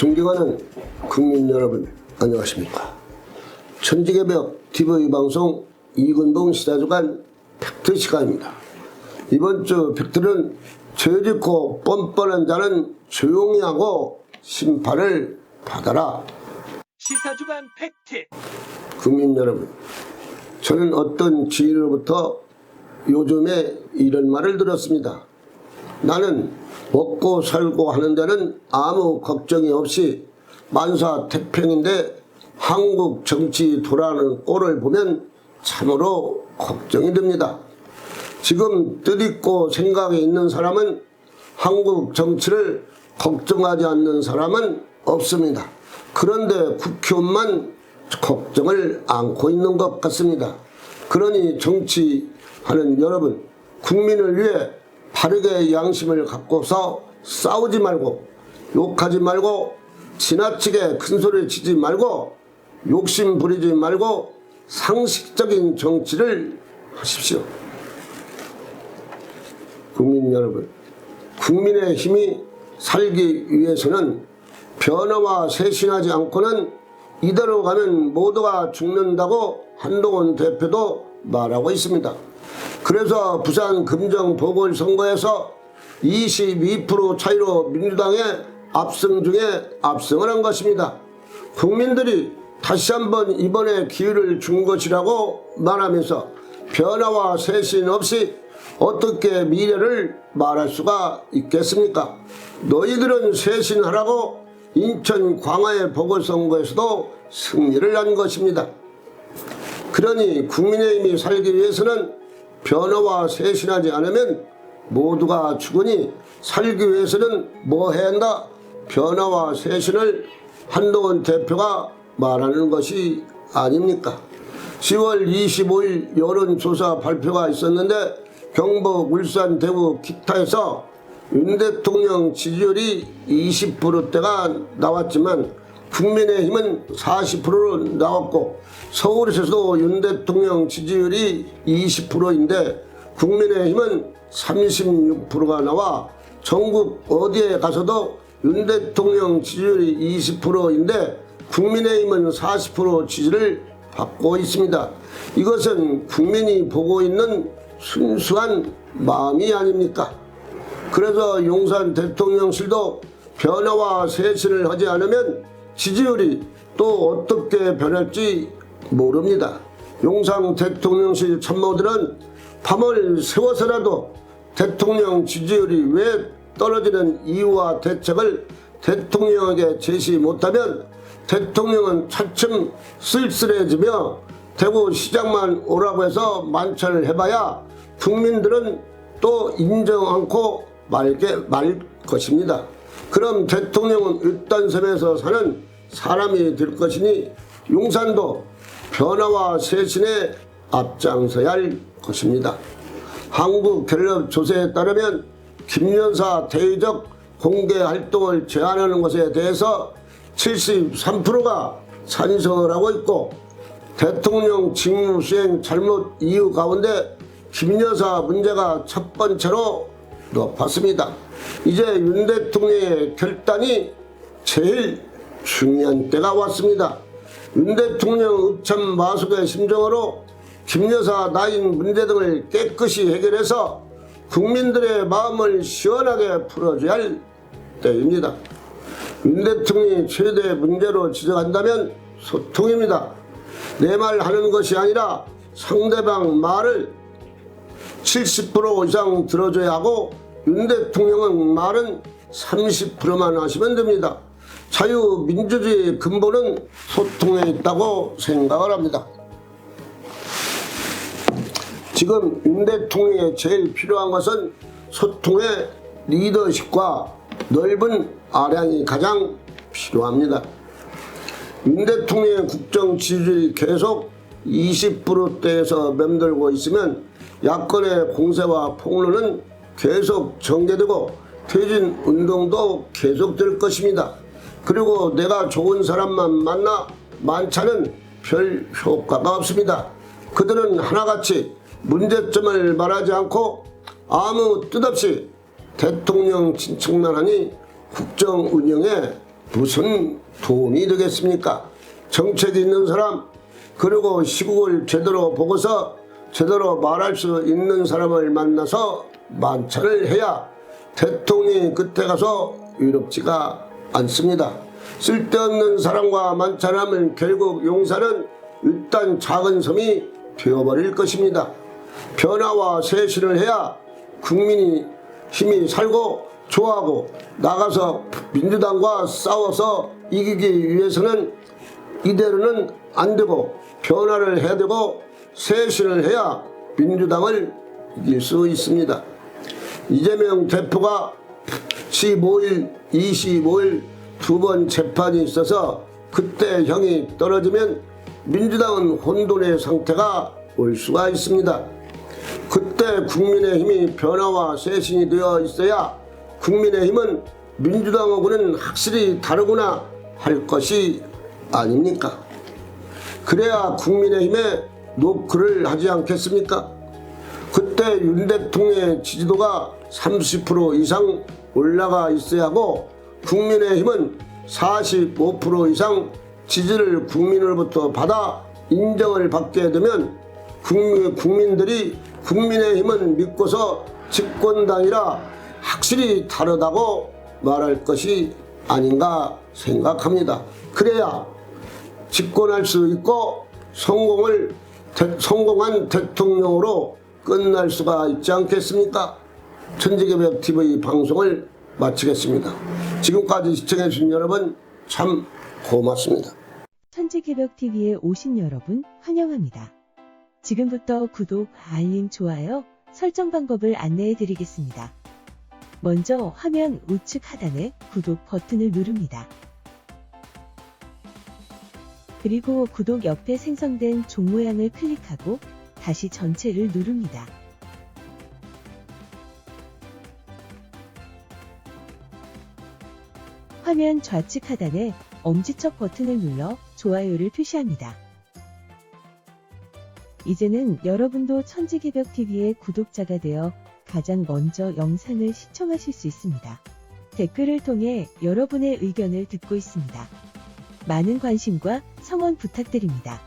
존경하는 국민 여러분, 안녕하십니까. 천지개 벽 TV 방송 이근봉 시사주간 팩트 시간입니다. 이번 주 팩트는 죄짓고 뻔뻔한 자는 조용히 하고 심판을 받아라. 시사주간 팩트. 국민 여러분, 저는 어떤 지인으로부터 요즘에 이런 말을 들었습니다. 나는 먹고 살고 하는 데는 아무 걱정이 없이 만사태평인데 한국 정치 돌아가는 꼴을 보면 참으로 걱정이 됩니다. 지금 뜻있고 생각이 있는 사람은 한국 정치를 걱정하지 않는 사람은 없습니다. 그런데 국회의원만 걱정을 안고 있는 것 같습니다. 그러니 정치하는 여러분, 국민을 위해 바르게 양심을 갖고서 싸우지 말고 욕하지 말고 지나치게 큰소리 치지 말고 욕심 부리지 말고 상식적인 정치를 하십시오. 국민 여러분, 국민의 힘이 살기 위해서는 변화와 쇄신하지 않고는 이대로 가면 모두가 죽는다고 한동훈 대표도 말하고 있습니다. 그래서 부산 금정 보궐선거에서 22% 차이로 민주당의 압승 중에 압승을 한 것입니다. 국민들이 다시 한번 이번에 기회를 준 것이라고 말하면서 변화와 쇄신 없이 어떻게 미래를 말할 수가 있겠습니까? 너희들은 쇄신하라고 인천 광화의 보궐선거에서도 승리를 한 것입니다. 그러니 국민의힘이 살기 위해서는 변화와 쇄신하지 않으면 모두가 죽으니 살기 위해서는 뭐 해야 한다? 변화와 쇄신을 한동훈 대표가 말하는 것이 아닙니까? 10월 25일 여론조사 발표가 있었는데 경북, 울산, 대구, 기타에서 윤 대통령 지지율이 20%대가 나왔지만 국민의힘은 40%로 나왔고 서울에서도 윤 대통령 지지율이 20%인데 국민의힘은 36%가 나와 전국 어디에 가서도 윤 대통령 지지율이 20%인데 국민의힘은 40% 지지를 받고 있습니다. 이것은 국민이 보고 있는 순수한 마음이 아닙니까? 그래서 용산 대통령실도 변화와 쇄신을 하지 않으면 지지율이 또 어떻게 변할지 모릅니다. 용산 대통령실 참모들은 밤을 새워서라도 대통령 지지율이 왜 떨어지는 이유와 대책을 대통령에게 제시 못하면 대통령은 차츰 쓸쓸해지며 대구시장만 오라고 해서 만찬을 해봐야 국민들은 또 인정 않고 말 것입니다. 그럼 대통령은 윗단섬에서 사는 사람이 될 것이니 용산도 변화와 쇄신에 앞장서야 할 것입니다. 한국갤럽 조사에 따르면 김 여사 대외적 공개 활동을 제한하는 것에 대해서 73%가 찬성을 하고 있고 대통령 직무수행 잘못 이유 가운데 김 여사 문제가 첫 번째로 높았습니다. 이제 윤 대통령의 결단이 제일 중요한 때가 왔습니다. 윤 대통령 의참 마속의 심정으로 김 여사 나인 문제 등을 깨끗이 해결해서 국민들의 마음을 시원하게 풀어줘야 할 때입니다. 윤 대통령이 최대 문제로 지적한다면 소통입니다. 내 말 하는 것이 아니라 상대방 말을 70% 이상 들어줘야 하고 윤 대통령은 말은 30%만 하시면 됩니다. 자유민주주의의 근본은 소통에 있다고 생각을 합니다. 지금 윤 대통령에 제일 필요한 것은 소통의 리더십과 넓은 아량이 가장 필요합니다. 윤 대통령의 국정 지지율이 계속 20%대에서 맴돌고 있으면 야권의 공세와 폭로는 계속 전개되고 퇴진 운동도 계속될 것입니다. 그리고 내가 좋은 사람만 만나 만찬은 별 효과가 없습니다. 그들은 하나같이 문제점을 말하지 않고 아무 뜻 없이 대통령 친척만 하니 국정 운영에 무슨 도움이 되겠습니까? 정책이 있는 사람, 그리고 시국을 제대로 보고서 제대로 말할 수 있는 사람을 만나서 만찬을 해야 대통령이 그때 가서 위롭지가 않습니다. 쓸데없는 사람과 만찬하면 결국 용사는 일단 작은 섬이 되어버릴 것입니다. 변화와 쇄신을 해야 국민이 힘이 살고 좋아하고 나가서 민주당과 싸워서 이기기 위해서는 이대로는 안 되고 변화를 해야 되고 쇄신을 해야 민주당을 이길 수 있습니다. 이재명 대표가 15일, 25일 두 번 재판이 있어서 그때 형이 떨어지면 민주당은 혼돈의 상태가 올 수가 있습니다. 그때 국민의힘이 변화와 쇄신이 되어 있어야 국민의힘은 민주당하고는 확실히 다르구나 할 것이 아닙니까? 그래야 국민의힘에 노크를 하지 않겠습니까? 그때 윤 대통령의 지지도가 30% 이상 올라가 있어야 하고 국민의힘은 45% 이상 지지를 국민으로부터 받아 인정을 받게 되면 국민들이 국민의힘은 믿고서 집권당이라 확실히 다르다고 말할 것이 아닌가 생각합니다. 그래야 집권할 수 있고 성공한 대통령으로 끝날 수가 있지 않겠습니까? 천지개벽TV 방송을 마치겠습니다. 지금까지 시청해주신 여러분 참 고맙습니다. 천지개벽TV에 오신 여러분 환영합니다. 지금부터 구독, 알림, 좋아요, 설정 방법을 안내해 드리겠습니다. 먼저 화면 우측 하단에 구독 버튼을 누릅니다. 그리고 구독 옆에 생성된 종 모양을 클릭하고 다시 전체를 누릅니다. 화면 좌측 하단에 엄지척 버튼을 눌러 좋아요를 표시합니다. 이제는 여러분도 천지개벽TV의 구독자가 되어 가장 먼저 영상을 시청하실 수 있습니다. 댓글을 통해 여러분의 의견을 듣고 있습니다. 많은 관심과 성원 부탁드립니다.